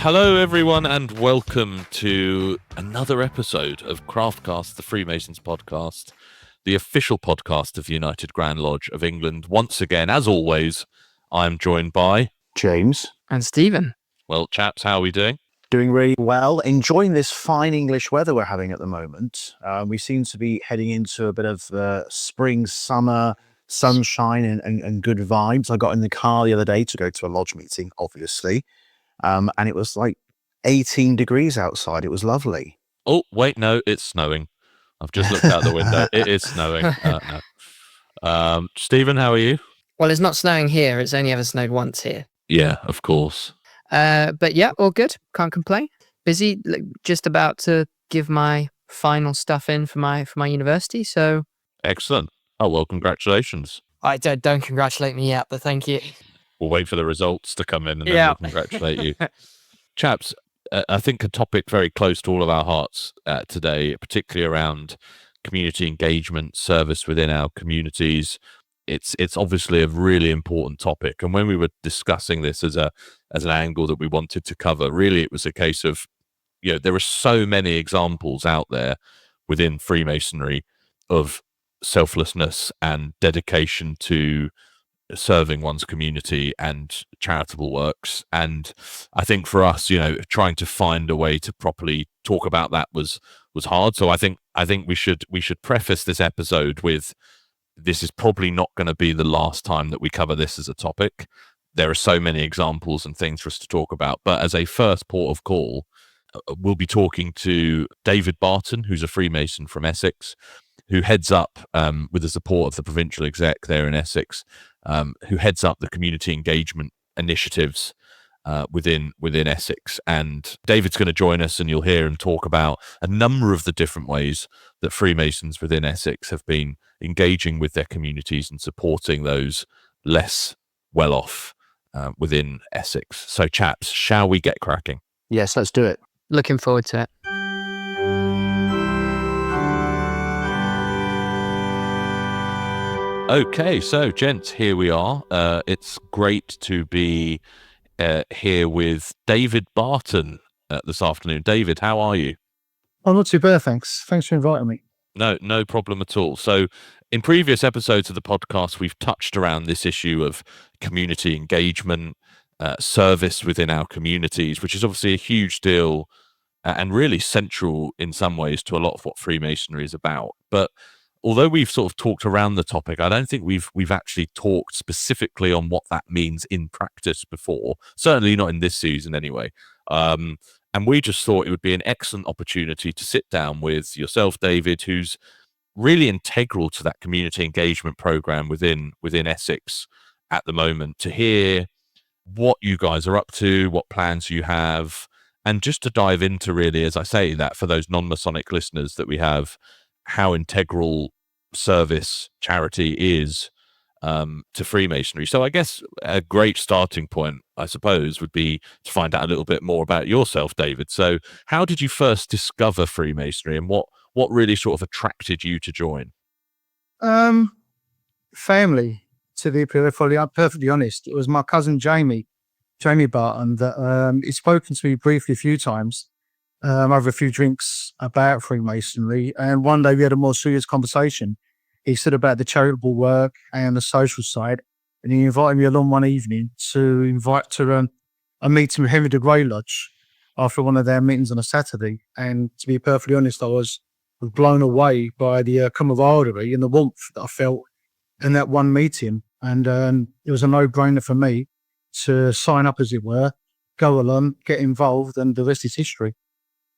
Hello, everyone, and welcome to another episode of Craftcast, the Freemasons podcast, the official podcast of the United Grand Lodge of England. Once again, as always, I'm joined by James and Stephen. Well, chaps, how are we doing? Doing really well. Enjoying this fine English weather we're having at the moment. We seem to be heading into a bit of spring, summer, sunshine and good vibes. I got in the car the other day to go to a lodge meeting, obviously. And it was like 18 degrees outside. It was lovely. Oh, wait, no, it's snowing. I've just looked out the window. It is snowing. No. Stephen, how are you? Well, it's not snowing here. It's only ever snowed once here. Yeah, of course. But yeah, all good. Can't complain. Busy, just about to give my final stuff in for my university. So Excellent. Oh, well, congratulations. I don't congratulate me yet, but thank you. We'll wait for the results to come in and then we'll congratulate you. Chaps, I think a topic very close to all of our hearts today, particularly around community engagement, service within our communities. It's obviously a really important topic. And when we were discussing this as an angle that we wanted to cover, really it was a case of, there are so many examples out there within Freemasonry of selflessness and dedication to serving one's community and charitable works. And I think for us, trying to find a way to properly talk about that was hard. So I think we should preface this episode with, this is probably not going to be the last time that we cover this as a topic. There are so many examples and things for us to talk about. But as a first port of call, we'll be talking to David Barton, who's a Freemason from Essex, who heads up, with the support of the provincial exec there in Essex, who heads up the community engagement initiatives within Essex. And David's going to join us, and you'll hear him talk about a number of the different ways that Freemasons within Essex have been engaging with their communities and supporting those less well-off within Essex. So, chaps, shall we get cracking? Yes, let's do it. Looking forward to it. Okay, so gents, here we are. It's great to be here with David Barton this afternoon. David, how are you? Oh, not too bad, thanks. Thanks for inviting me. No problem at all. So in previous episodes of the podcast, we've touched around this issue of community engagement, service within our communities, which is obviously a huge deal and really central in some ways to a lot of what Freemasonry is about. But although we've sort of talked around the topic, I don't think we've actually talked specifically on what that means in practice before. Certainly not in this season, anyway. And we just thought it would be an excellent opportunity to sit down with yourself, David, who's really integral to that community engagement program within Essex at the moment, to hear what you guys are up to, what plans you have, and just to dive into, really, as I say that, for those non-Masonic listeners that we have, how integral service charity is to Freemasonry. So I guess a great starting point, I suppose, would be to find out a little bit more about yourself, David. So how did you first discover Freemasonry, and what really sort of attracted you to join? Family, to be perfectly honest. It was my cousin Jamie Barton, that he's spoken to me briefly a few times over a few drinks about Freemasonry. And one day we had a more serious conversation. He said about the charitable work and the social side, and he invited me along one evening to a meeting with Henry the Grey Lodge after one of their meetings on a Saturday. And to be perfectly honest, I was blown away by the camaraderie and the warmth that I felt in that one meeting. And it was a no-brainer for me to sign up, as it were, go along, get involved, and the rest is history.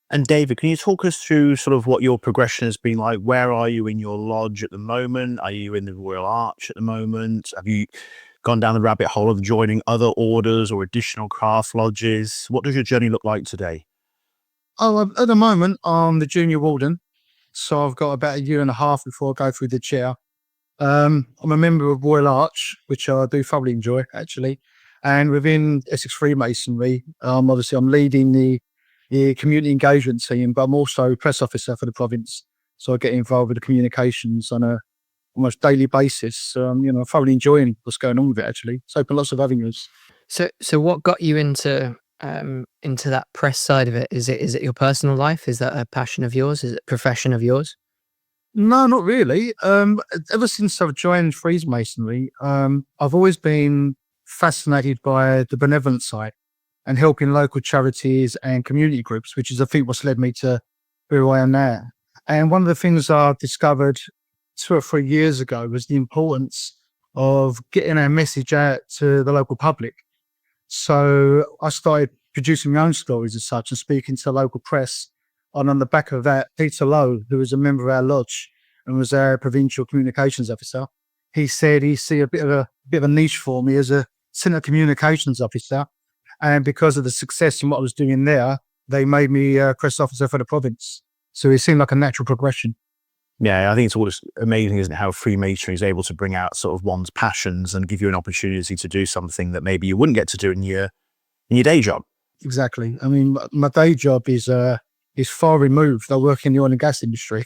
And David, can you talk us through sort of what your progression has been like? Where are you in your lodge at the moment? Are you in the Royal Arch at the moment? Have you gone down the rabbit hole of joining other orders or additional craft lodges? What does your journey look like today? Oh, at the moment, I'm the junior warden. So I've got about a year and a half before I go through the chair. I'm a member of Royal Arch, which I do thoroughly enjoy, actually. And within Essex Freemasonry, obviously I'm leading the community engagement team, but I'm also press officer for the province. So I get involved with the communications on a almost daily basis. Thoroughly enjoying what's going on with it, actually. It's opened lots of avenues. So what got you into into that press side of it? Is it your personal life? Is that a passion of yours? Is it a profession of yours? No, not really. Ever since I've joined Freemasonry, I've always been fascinated by the benevolent side and helping local charities and community groups, which is, I think, what's led me to where I am now. And one of the things I discovered 2 or 3 years ago was the importance of getting our message out to the local public. So I started producing my own stories as such and speaking to the local press. And on the back of that, Peter Lowe, who was a member of our lodge and was our provincial communications officer, he said he see a bit of a niche for me as a centre communications officer. And because of the success in what I was doing there, they made me press officer for the province. So it seemed like a natural progression. Yeah, I think it's always amazing, isn't it, how Freemasonry is able to bring out sort of one's passions and give you an opportunity to do something that maybe you wouldn't get to do in your day job. Exactly. I mean, my day job is far removed. I work in the oil and gas industry,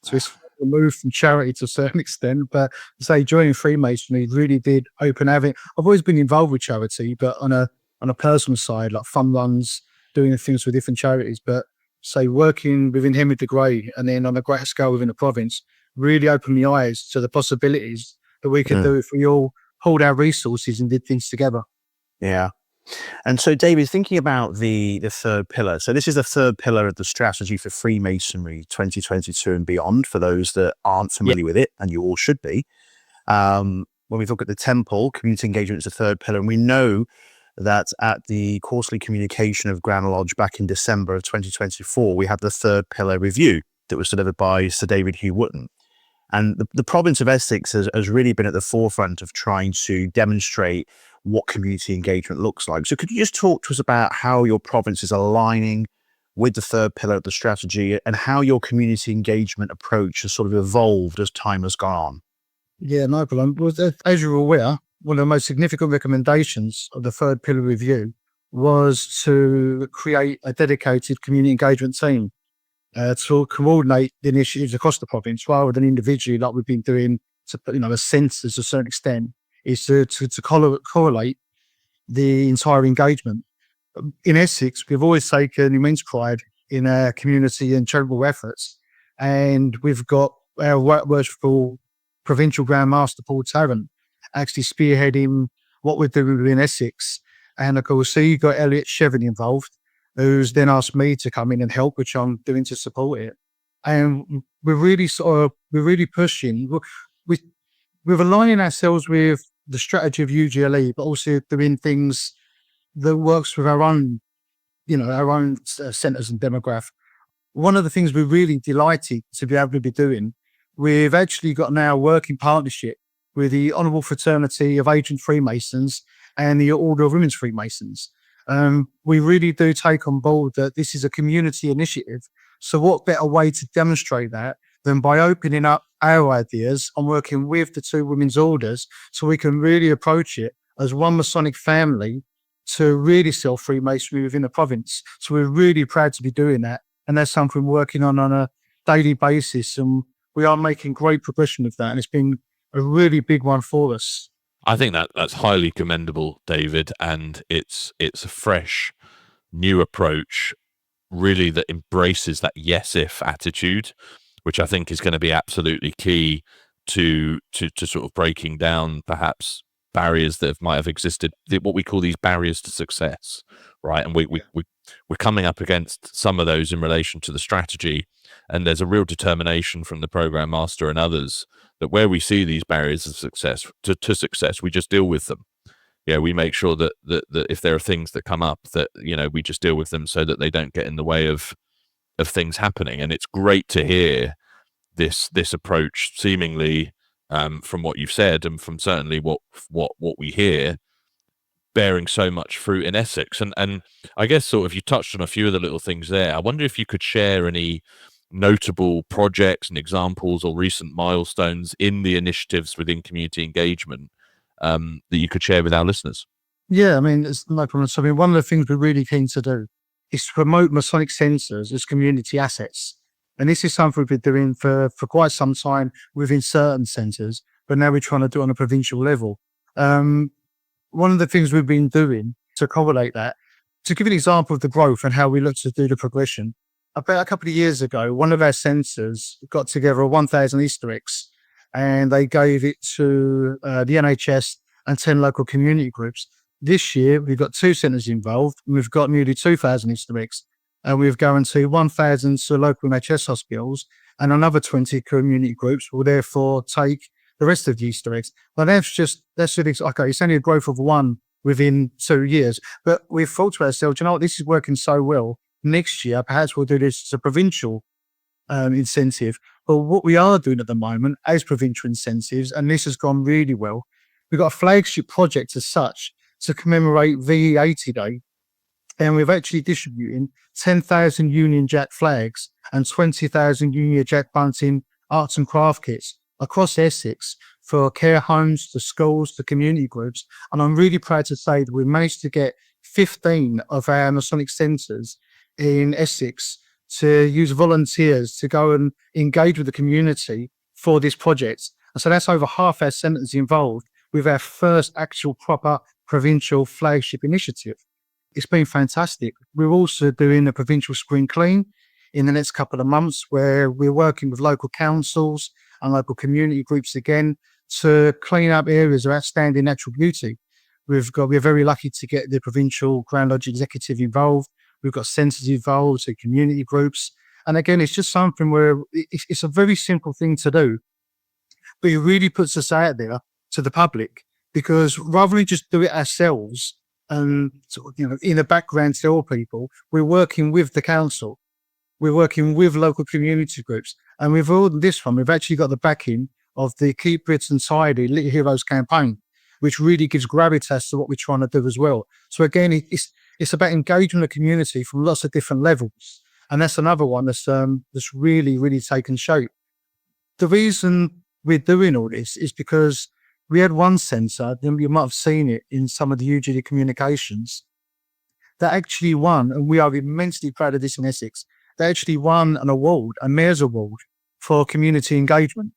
so it's far removed from charity to a certain extent. But say joining Freemasonry really did open having. I've always been involved with charity, but on a personal side, like fun runs, doing things with different charities. But say working within Henry de Grey and then on a greater scale within the province really opened my eyes to the possibilities that we could do if we all pulled our resources and did things together. Yeah. And so, David, thinking about the third pillar. So this is the third pillar of the strategy for Freemasonry 2022 and beyond, for those that aren't familiar with it, and you all should be. When we look at the temple, community engagement is the third pillar, and we know that at the quarterly communication of Grand Lodge back in December of 2024, we had the third pillar review that was delivered by Sir David Hugh Wootton. And the Province of Essex has really been at the forefront of trying to demonstrate what community engagement looks like. So could you just talk to us about how your province is aligning with the third pillar of the strategy and how your community engagement approach has sort of evolved as time has gone on? Yeah, no problem. Well, as you're aware, one of the most significant recommendations of the third pillar review was to create a dedicated community engagement team to coordinate the initiatives across the province rather than individually like we've been doing to, a census to a certain extent, is to correlate the entire engagement. In Essex, we've always taken immense pride in our community and charitable efforts, and we've got our worshipful provincial Grand Master Paul Tarrant actually spearheading what we're doing within Essex. And of course, he got Elliot Chevin involved, who's then asked me to come in and help, which I'm doing to support it. And we're really pushing. We're aligning ourselves with the strategy of UGLE, but also doing things that works with our own, centres and demographic. One of the things we're really delighted to be able to be doing, we've actually got now a working partnership with the Honourable Fraternity of Agent Freemasons and the Order of Women's Freemasons. We really do take on board that this is a community initiative. So what better way to demonstrate that than by opening up our ideas and working with the two women's orders so we can really approach it as one Masonic family to really sell Freemasonry within the province. So we're really proud to be doing that. And that's something we're working on a daily basis. And we are making great progression of that. And it's been a really big one for us. I think that's highly commendable, David, and it's a fresh, new approach, really, that embraces that yes if attitude, which I think is going to be absolutely key to sort of breaking down perhaps barriers that might have existed, what we call these barriers to success, right? And we're coming up against some of those in relation to the strategy, and there's a real determination from the program master and others that where we see these barriers of success to success, we just deal with them. Yeah, we make sure that if there are things that come up, that we just deal with them so that they don't get in the way of things happening. And it's great to hear this approach, seemingly from what you've said and from certainly what we hear, bearing so much fruit in Essex. And I guess sort of you touched on a few of the little things there. I wonder if you could share any notable projects and examples or recent milestones in the initiatives within community engagement that you could share with our listeners. Yeah, I mean, it's no problem. So, I mean, one of the things we're really keen to do is to promote Masonic centres as community assets. And this is something we've been doing for quite some time within certain centres, but now we're trying to do it on a provincial level. One of the things we've been doing to correlate that, to give you an example of the growth and how we look to do the progression, about a couple of years ago, one of our centres got together 1,000 Easter eggs, and they gave it to the NHS and 10 local community groups. This year, we've got 2 centres involved. We've got nearly 2,000 Easter eggs, and we've guaranteed 1,000 to local NHS hospitals, and another 20 community groups will therefore take the rest of the Easter eggs. But okay, it's only a growth of 1 within 2 years. But we've thought to ourselves, you know what, this is working so well. Next year, perhaps we'll do this as a provincial incentive. But what we are doing at the moment as provincial incentives, and this has gone really well, we've got a flagship project as such to commemorate VE80 Day. And we've actually distributing 10,000 Union Jack flags and 20,000 Union Jack bunting arts and craft kits across Essex for care homes, to schools, to community groups. And I'm really proud to say that we've managed to get 15 of our Masonic centres in Essex to use volunteers to go and engage with the community for this project. And so that's over half our centres involved with our first actual proper provincial flagship initiative. It's been fantastic. We're also doing a provincial spring clean in the next couple of months, where we're working with local councils and local community groups again to clean up areas of outstanding natural beauty. We're very lucky to get the provincial Grand Lodge executive involved. We've got centres involved, so community groups. And again, it's just something where it's a very simple thing to do, but it really puts us out there to the public, because rather than just do it ourselves and in the background tell people, we're working with the council, we're working with local community groups, and with all this one, we've actually got the backing of the Keep Britain Tidy Little Heroes campaign, which really gives gravitas to what we're trying to do as well. So again, it's about engaging the community from lots of different levels, and that's another one that's really, really taken shape. The reason we're doing all this is because we had one centre, you might have seen it in some of the UGLE communications, that actually won, and we are immensely proud of this in Essex, they actually won an award, a Mayor's Award for community engagement.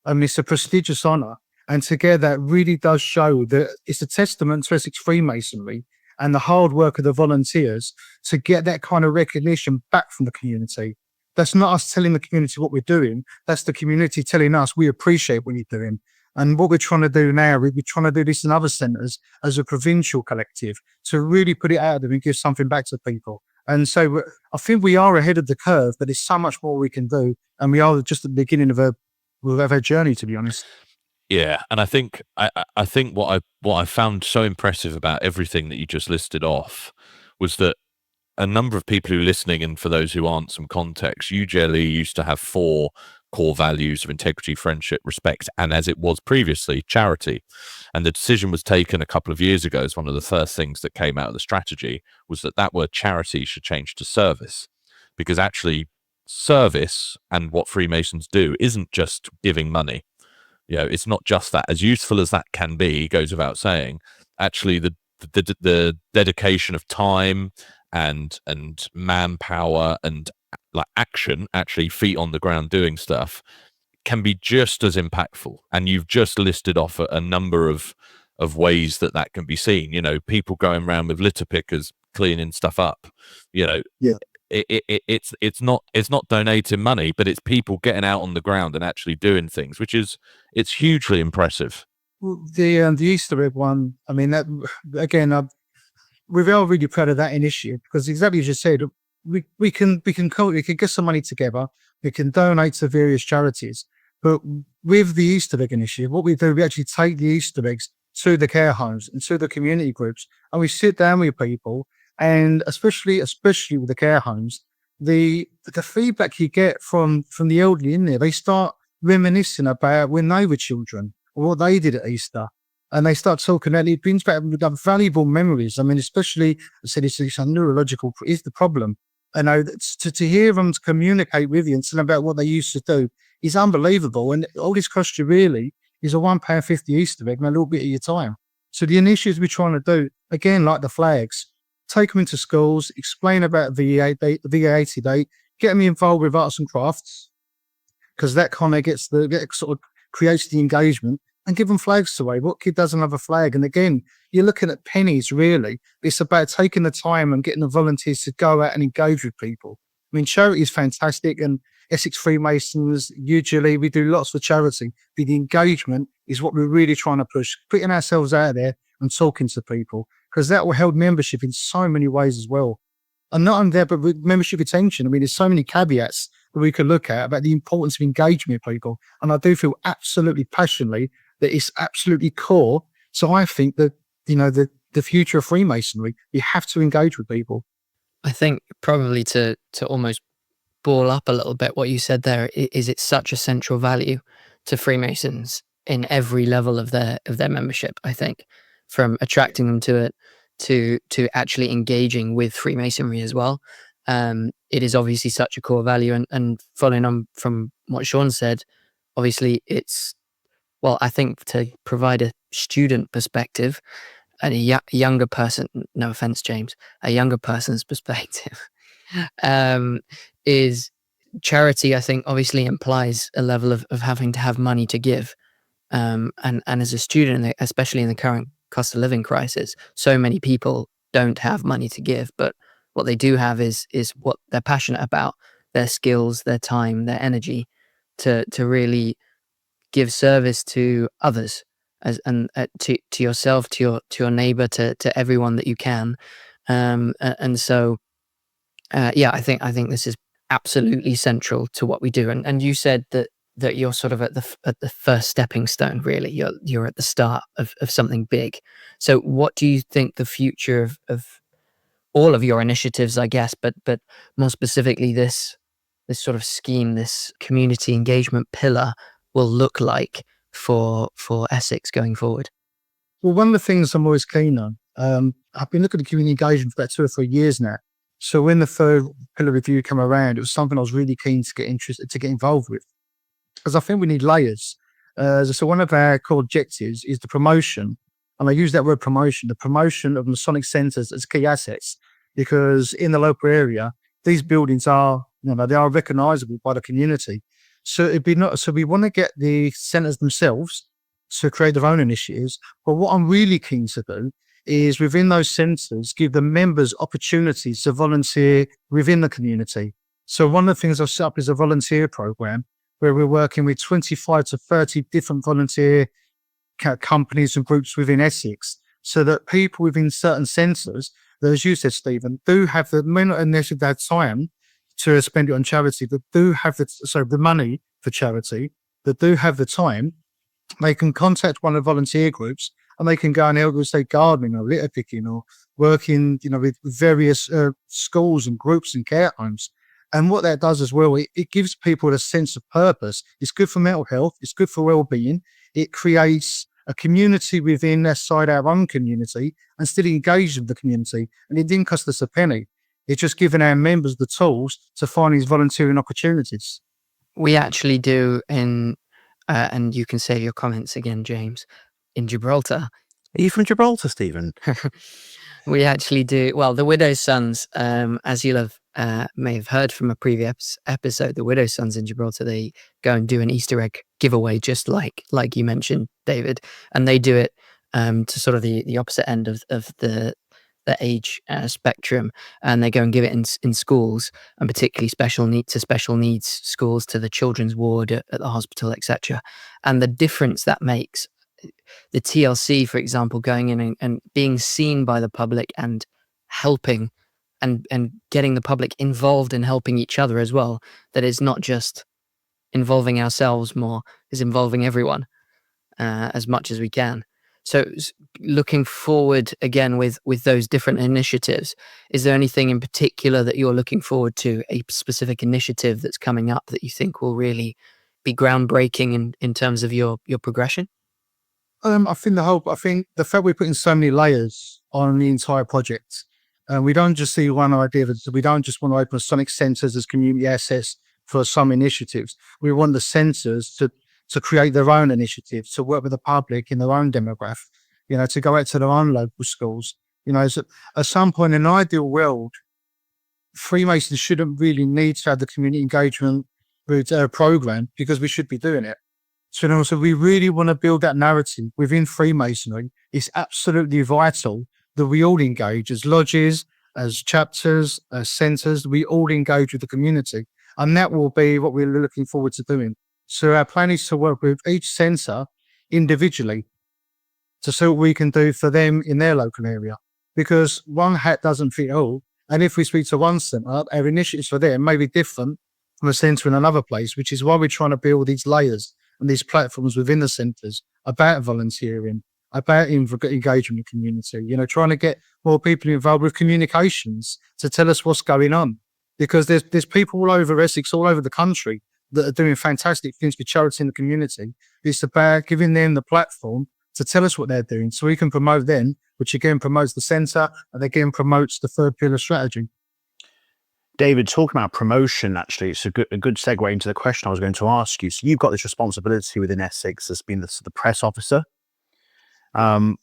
It's a prestigious honour, and together it really does show that it's a testament to Essex Freemasonry and the hard work of the volunteers to get that kind of recognition back from the community. That's not us telling the community what we're doing, that's the community telling us we appreciate what you're doing. And what we're trying to do now, we're trying to do this in other centres as a provincial collective to really put it out there and give something back to people. And so I think we are ahead of the curve, but there's so much more we can do. And we are just at the beginning of our journey, to be honest. Yeah, and I think what I found so impressive about everything that you just listed off was that a number of people who are listening, and for those who aren't, some context, UGLE used to have 4 core values of integrity, friendship, respect, and as it was previously, charity. And the decision was taken a couple of years ago, as one of the first things that came out of the strategy was that word charity should change to service, because actually service and what Freemasons do isn't just giving money. It's not just that. As useful as that can be, goes without saying, actually the dedication of time and manpower and like action, actually feet on the ground doing stuff, can be just as impactful. And you've just listed off a number of ways that can be seen. People going around with litter pickers cleaning stuff up. Yeah. It's not donating money, but it's people getting out on the ground and actually doing things, it's hugely impressive. The Easter egg one, I mean, that again, we're all really proud of that initiative, because exactly as you said, we can get some money together, we can donate to various charities, but with the Easter egg initiative, what we do, we actually take the Easter eggs to the care homes and to the community groups, and we sit down with people, and especially with the care homes, the feedback you get from the elderly in there, they start reminiscing about when they were children or what they did at Easter. And they start talking, and it brings back valuable memories. I mean, especially, I said, it's a neurological is the problem. And to hear them communicate with you and tell them about what they used to do is unbelievable. And all this costs you really is a £1.50 Easter egg and a little bit of your time. So the initiatives we're trying to do, again, like the flags, take them into schools, explain about VE80 Day, get them involved with arts and crafts, because that kind of creates the engagement. and give them flags away. What kid doesn't have a flag? And again, you're looking at pennies, really. It's about taking the time and getting the volunteers to go out and engage with people. I mean, charity is fantastic, and Essex Freemasons, UGLE, we do lots for charity. But the engagement is what we're really trying to push, putting ourselves out there and talking to people, because that will help membership in so many ways as well. And not only that, but with membership retention. I mean, there's so many caveats that we could look at about the importance of engaging with people. And I do feel absolutely passionately that it's absolutely core. So I think that, the future of Freemasonry, you have to engage with people. I think probably to almost ball up a little bit what you said there is it's such a central value to Freemasons in every level of their membership. I think from attracting them to it to actually engaging with Freemasonry as well. It is obviously such a core value, and following on from what Sean said, obviously I think to provide a student perspective and a younger person, no offense, James, a younger person's perspective, is charity, I think, obviously implies a level of having to have money to give. And as a student, especially in the current cost of living crisis, so many people don't have money to give, but what they do have is what they're passionate about, their skills, their time, their energy to really give service to others, to yourself, to your neighbor, to everyone that you can. And so I think this is absolutely central to what we do. And you said that you're sort of at the first stepping stone, really. You're at the start of something big. So what do you think the future of all of your initiatives, I guess, but more specifically this sort of scheme, this community engagement pillar will look like for Essex going forward? Well, one of the things I'm always keen on, I've been looking at community engagement for about 2 or 3 years now. So when the third pillar review came around, it was something I was really keen to get involved with, because I think we need layers. So one of our core objectives is the promotion, and I use that word promotion, the promotion of Masonic centres as key assets, because in the local area, these buildings are, they are recognisable by the community. So we want to get the centres themselves to create their own initiatives. But what I'm really keen to do is within those centres, give the members opportunities to volunteer within the community. So one of the things I've set up is a volunteer program where we're working with 25 to 30 different volunteer companies and groups within Essex, so that people within certain centres, as you said, Stephen, do have may not necessarily have time to spend it on charity, but do have the money for charity, that do have the time. They can contact one of the volunteer groups and they can go and help with, say, gardening or litter picking or working, with various schools and groups and care homes. And what that does as well, it gives people a sense of purpose. It's good for mental health. It's good for well-being. It creates a community within our own community and still engage with the community. And it didn't cost us a penny. It's just giving our members the tools to find these volunteering opportunities. We actually do and you can save your comments again, James, in Gibraltar. Are you from Gibraltar, Stephen? We actually do. Well, the Widow's Sons, as you'll may have heard from a previous episode, the Widow's Sons in Gibraltar, they go and do an Easter egg giveaway, just like you mentioned, David. And they do it to sort of the opposite end of the age spectrum, and they go and give it in schools, and particularly special needs schools, to the children's ward at the hospital, etc. And the difference that makes, the TLC, for example, going in and being seen by the public and helping and getting the public involved in helping each other as well, that is not just involving ourselves more, is involving everyone as much as we can. So looking forward again with those different initiatives, is there anything in particular that you're looking forward to, a specific initiative that's coming up that you think will really be groundbreaking in terms of your progression? I think the fact we're putting so many layers on the entire project, we don't just see one idea. We don't just want to open Sonic centres as community assets for some initiatives. We want the centres to create their own initiatives, to work with the public in their own demographic, to go out to their own local schools. So at some point in an ideal world, Freemasons shouldn't really need to have the community engagement program, because we should be doing it. So we really want to build that narrative within Freemasonry. It's absolutely vital that we all engage as lodges, as chapters, as centres. We all engage with the community, and that will be what we're looking forward to doing. So our plan is to work with each centre individually to see what we can do for them in their local area, because one hat doesn't fit all. And if we speak to one centre, our initiatives for them may be different from a centre in another place, which is why we're trying to build these layers and these platforms within the centres about volunteering, about engagement with community, trying to get more people involved with communications to tell us what's going on. Because there's people all over Essex, all over the country, that are doing fantastic things for charity in the community. It's about giving them the platform to tell us what they're doing so we can promote them, which again promotes the centre and again promotes the third pillar strategy. David, talking about promotion, actually, it's a good segue into the question I was going to ask you. So you've got this responsibility within Essex as being the press officer. How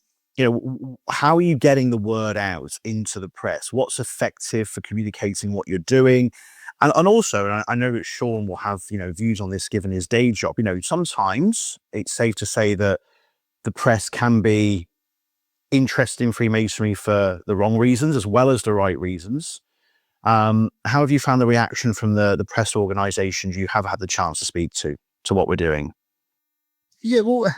are you getting the word out into the press? What's effective for communicating what you're doing? And also, and I know that Sean will have, views on this given his day job, sometimes it's safe to say that the press can be interested in Freemasonry for the wrong reasons as well as the right reasons. How have you found the reaction from the press organisations you have had the chance to speak to what we're doing? Yeah, well,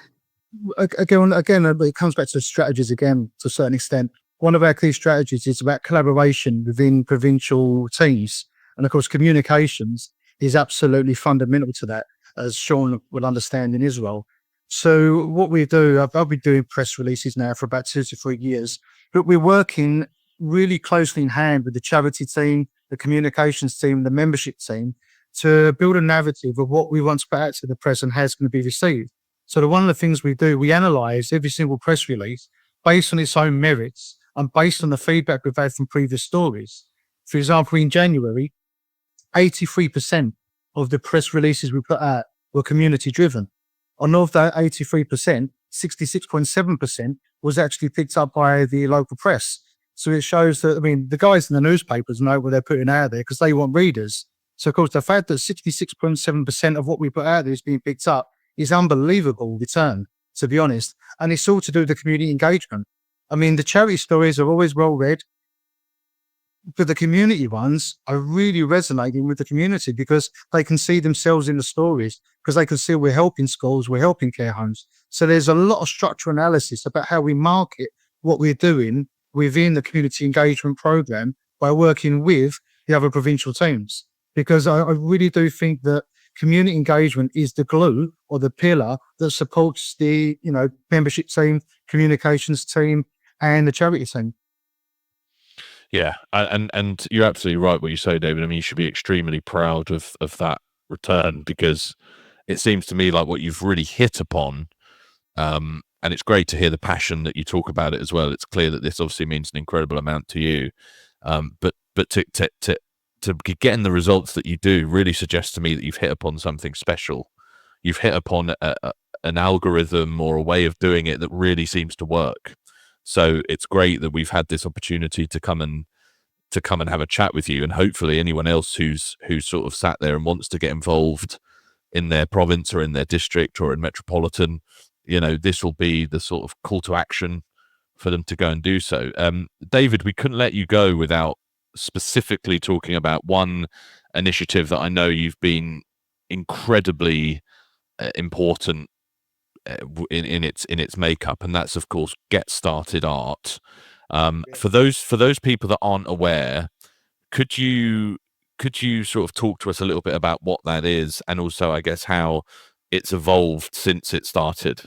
again, it comes back to strategies again to a certain extent. One of our key strategies is about collaboration within provincial teams. And of course, communications is absolutely fundamental to that, as Sean will understand in his role. So what we do, I've been doing press releases now for about 2 to 3 years, but we're working really closely in hand with the charity team, the communications team, the membership team, to build a narrative of what we want to put out to the press and how it's going to be received. So one of the things we do, we analyse every single press release based on its own merits and based on the feedback we've had from previous stories. For example, in January, 83% of the press releases we put out were community driven. And of that 83%, 66.7% was actually picked up by the local press. So it shows that, the guys in the newspapers know what they're putting out there because they want readers. So of course, the fact that 66.7% of what we put out there is being picked up is unbelievable return, to be honest. And it's all to do with the community engagement. The charity stories are always well read, but the community ones are really resonating with the community because they can see themselves in the stories, because they can see we're helping schools, we're helping care homes. So there's a lot of structural analysis about how we market what we're doing within the community engagement program by working with the other provincial teams. Because I really do think that community engagement is the glue or the pillar that supports the, membership team, communications team, and the charity team. Yeah, and you're absolutely right what you say, David. You should be extremely proud of that return, because it seems to me like what you've really hit upon, and it's great to hear the passion that you talk about it as well. It's clear that this obviously means an incredible amount to you, but to getting the results that you do really suggests to me that you've hit upon something special. You've hit upon an algorithm or a way of doing it that really seems to work. So it's great that we've had this opportunity to come and have a chat with you, and hopefully anyone else who's sort of sat there and wants to get involved in their province or in their district or in metropolitan, this will be the sort of call to action for them to go and do so. David, we couldn't let you go without specifically talking about one initiative that I know you've been incredibly important in its makeup, and that's of course Get Started Art. For those people that aren't aware, could you sort of talk to us a little bit about what that is, and also I guess how it's evolved since it started?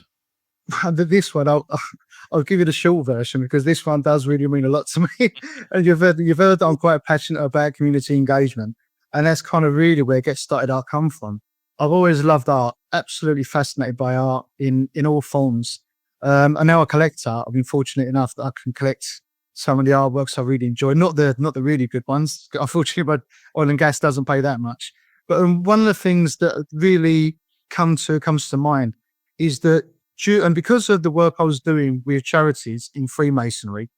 This one, I'll give you the short version because this one does really mean a lot to me. And you've heard that I'm quite passionate about community engagement, and that's kind of really where Get Started Art come from. I've always loved art, absolutely fascinated by art in all forms. And now a collector. I've been fortunate enough that I can collect some of the artworks I really enjoy. Not the really good ones. Unfortunately, but oil and gas doesn't pay that much. But one of the things that really comes to mind is that and because of the work I was doing with charities in Freemasonry,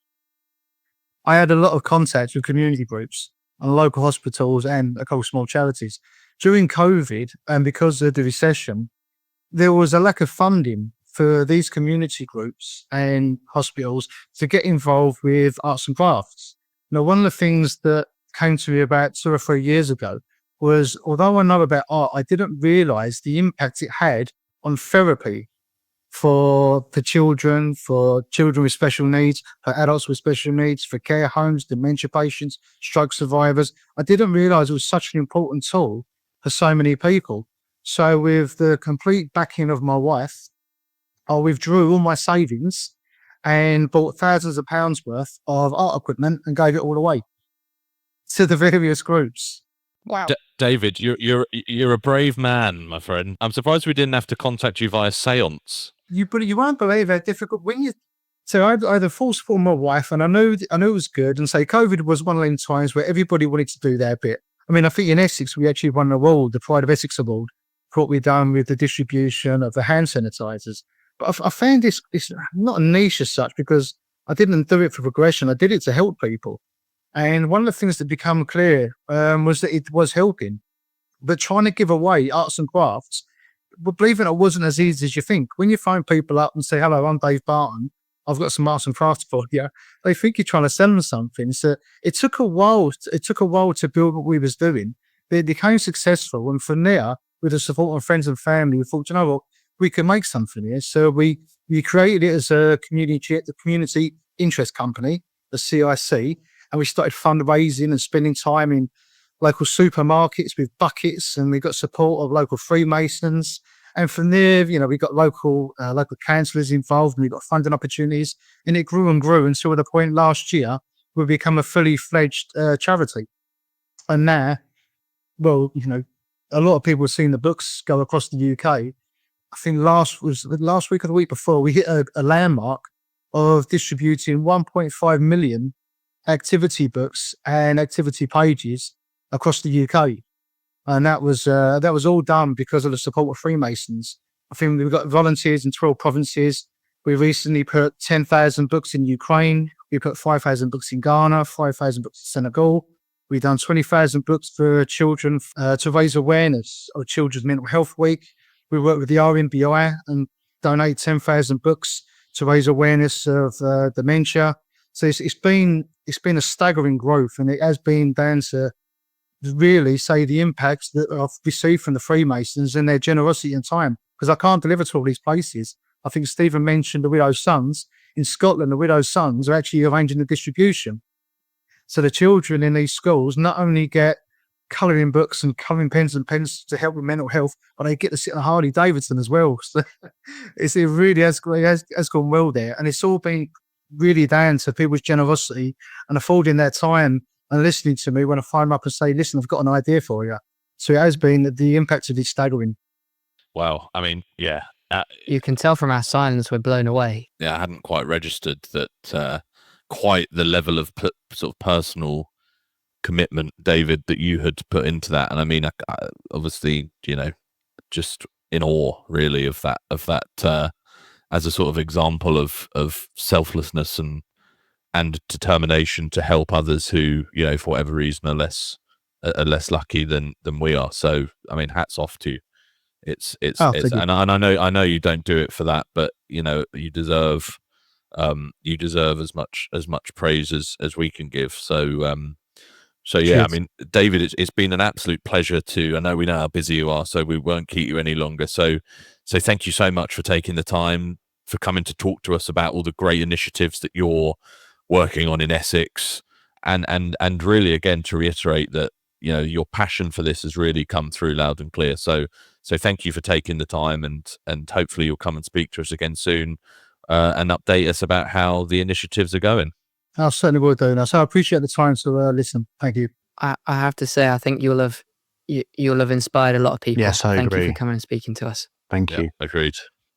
I had a lot of contact with community groups and local hospitals and a couple of small charities. During COVID, and because of the recession, there was a lack of funding for these community groups and hospitals to get involved with arts and crafts. Now, one of the things that came to me about 2 or 3 years ago was, although I know about art, I didn't realize the impact it had on therapy for children with special needs, for adults with special needs, for care homes, dementia patients, stroke survivors. I didn't realize it was such an important tool for so many people. So with the complete backing of my wife, I withdrew all my savings and bought thousands of pounds worth of art equipment and gave it all away to the various groups. Wow. David, you're a brave man, my friend. I'm surprised we didn't have to contact you via seance. You won't believe how difficult So I had a full support of my wife, and I knew it was good. And say COVID was one of them times where everybody wanted to do their bit. I mean, I think in Essex we actually won an award, the Pride of Essex Award, for what we've done with the distribution of the hand sanitizers. But I found it's not a niche as such, because I didn't do it for progression. I did it to help people. And one of the things that became clear was that it was helping. But trying to give away arts and crafts, but believe it or not, wasn't as easy as you think. When you phone people up and say, "Hello, I'm Dave Barton. I've got some arts and crafts for you," they think you're trying to sell them something. So it took a while. It took a while to build what we was doing. It became successful, and from there, with the support of friends and family, we thought, you know what, we can make something here. So we created it as the community interest company, the CIC, and we started fundraising and spending time in local supermarkets with buckets, and we got support of local Freemasons. And from there, we got local councillors involved, and we got funding opportunities, and it grew and grew until the point last year we become a fully fledged charity. And now, well, a lot of people have seen the books go across the UK. I think last week or the week before, we hit a landmark of distributing 1.5 million activity books and activity pages across the UK. And that was all done because of the support of Freemasons. I think we've got volunteers in 12 provinces. We recently put 10,000 books in Ukraine. We put 5,000 books in Ghana, 5,000 books in Senegal. We've done 20,000 books for children to raise awareness of Children's Mental Health Week. We work with the RMBI and donate 10,000 books to raise awareness of dementia. So it's been a staggering growth, and it has been down to really say the impacts that I've received from the Freemasons and their generosity and time, because I can't deliver to all these places. I think Stephen mentioned the Widow's Sons. In Scotland, the Widow's Sons are actually arranging the distribution. So the children in these schools not only get colouring books and colouring pens and pens to help with mental health, but they get to sit on a Harley Davidson as well. So it really has gone well there. And it's all been really down to people's generosity and affording their time and listening to me when I phone up and say, "Listen, I've got an idea for you." So it has been, the impact of it staggering. Wow. I mean, yeah. You can tell from our silence we're blown away. Yeah, I hadn't quite registered that quite the level of sort of personal commitment, David, that you had put into that. And I mean, I obviously, just in awe really of that as a sort of example of selflessness and determination to help others who, for whatever reason are less lucky than we are. So, I mean, hats off to you. And I know you don't do it for that, but you deserve as much praise as we can give. So yeah, Cheers. I mean, David, it's been an absolute pleasure I know we know how busy you are, so we won't keep you any longer. So thank you so much for taking the time, for coming to talk to us about all the great initiatives that you're working on in Essex, and really, again, to reiterate that your passion for this has really come through loud and clear. So thank you for taking the time, and hopefully you'll come and speak to us again soon and update us about how the initiatives are going. I certainly will do that. So I appreciate the time to listen. Thank you. I have to say, I think you'll have inspired a lot of people. Yes, I Thank agree. you for coming and speaking to us. Thank you. Agreed.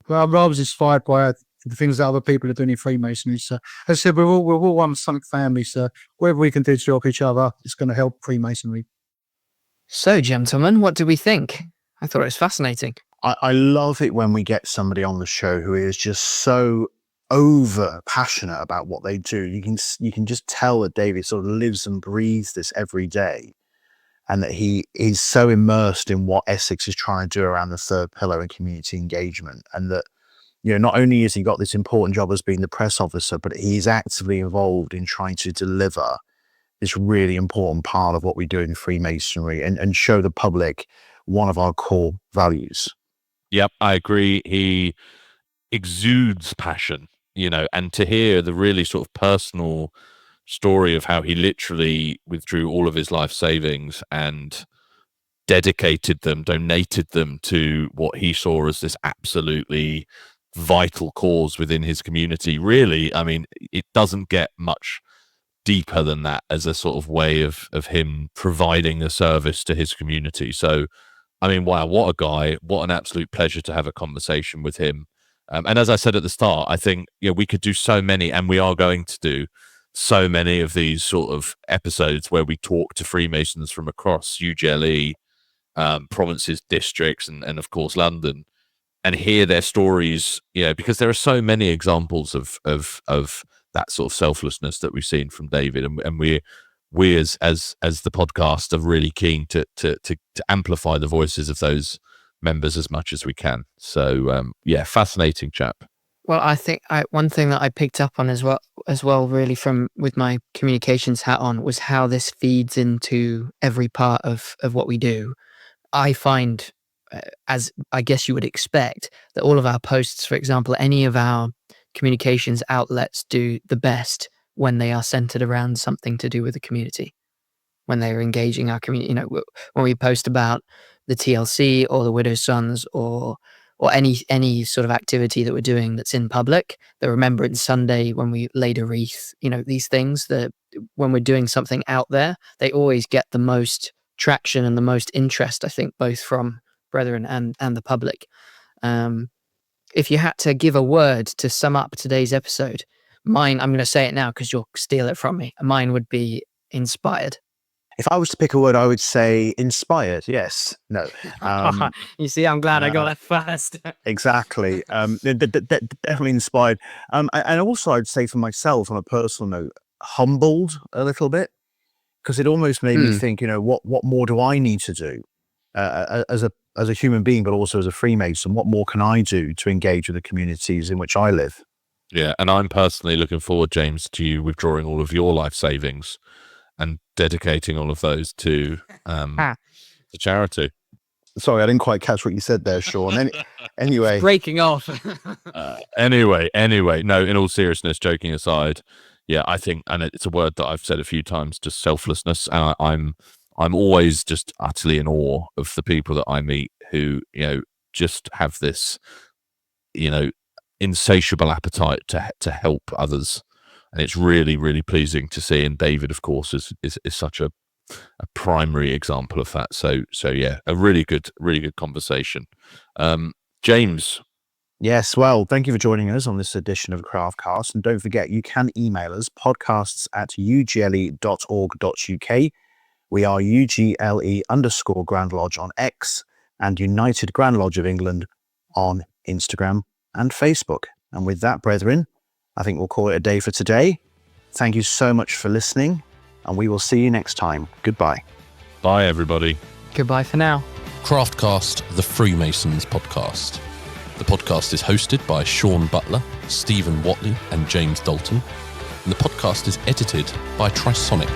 Well, I was inspired by the things that other people are doing in Freemasonry. So as I said, we're all one Sonic family. So whatever we can do to help each other, it's going to help Freemasonry. So, gentlemen, what do we think? I thought it was fascinating. I love it when we get somebody on the show who is just so over passionate about what they do. You can just tell that David sort of lives and breathes this every day. and that he is so immersed in what Essex is trying to do around the third pillar and community engagement, and that, you know, not only has he got this important job as being the press officer, but he's actively involved in trying to deliver this really important part of what we do in Freemasonry and show the public one of our core values. Yep, I agree. He exudes passion, you know, and to hear the really sort of personal story of how he literally withdrew all of his life savings and dedicated them, donated them to what he saw as this absolutely vital cause within his community. Really, I mean, it doesn't get much deeper than that as a sort of way of him providing a service to his community. So, I mean, wow, what a guy. What an absolute pleasure to have a conversation with him. And as I said at the start, I think, you know, we could do so many, and we are going to do so many of these sort of episodes where we talk to Freemasons from across UGLE, provinces, districts, and of course London, and hear their stories. You know, because there are so many examples of that sort of selflessness that we've seen from David, and we as the podcast are really keen to amplify the voices of those members as much as we can. So yeah, fascinating chap. Well, I think one thing that I picked up on as well, really from with my communications hat on, was how this feeds into every part of what we do. I find, as I guess you would expect, that all of our posts, for example, any of our communications outlets do the best when they are centered around something to do with the community, when they are engaging our community. You know, when we post about the TLC or the Widow's Sons or any sort of activity that we're doing that's in public, the Remembrance Sunday, when we laid a wreath, you know, these things that when we're doing something out there, they always get the most traction and the most interest, I think, both from brethren and the public. If you had to give a word to sum up today's episode, mine, I'm going to say it now because you'll steal it from me. Mine would be inspired. If I was to pick a word, I would say inspired. Yes. No. You see, I'm glad I got that first. Exactly. Definitely inspired. And also I'd say for myself on a personal note, humbled a little bit, because it almost made me think, you know, what more do I need to do as a human being, but also as a Freemason? What more can I do to engage with the communities in which I live? Yeah. And I'm personally looking forward, James, to you withdrawing all of your life savings and dedicating all of those to charity. Sorry, I didn't quite catch what you said there, Sean. Anyway. Breaking off. Anyway, no, in all seriousness, joking aside, yeah, I think, and it's a word that I've said a few times, just selflessness. And I'm always just utterly in awe of the people that I meet who, you know, just have this, you know, insatiable appetite to help others. And it's really, really pleasing to see. And David, of course, is such a primary example of that. So yeah, a really good conversation. James. Yes, well, thank you for joining us on this edition of Craftcast. And don't forget, you can email us, podcasts@ugle.org.uk. We are UGLE_Grand Lodge on X and United Grand Lodge of England on Instagram and Facebook. And with that, brethren, I think we'll call it a day for today. Thank you so much for listening, and we will see you next time. Goodbye. Bye, everybody. Goodbye for now. Craftcast, the Freemasons podcast. The podcast is hosted by Sean Butler, Stephen Watley, and James Dalton. And the podcast is edited by Trisonic.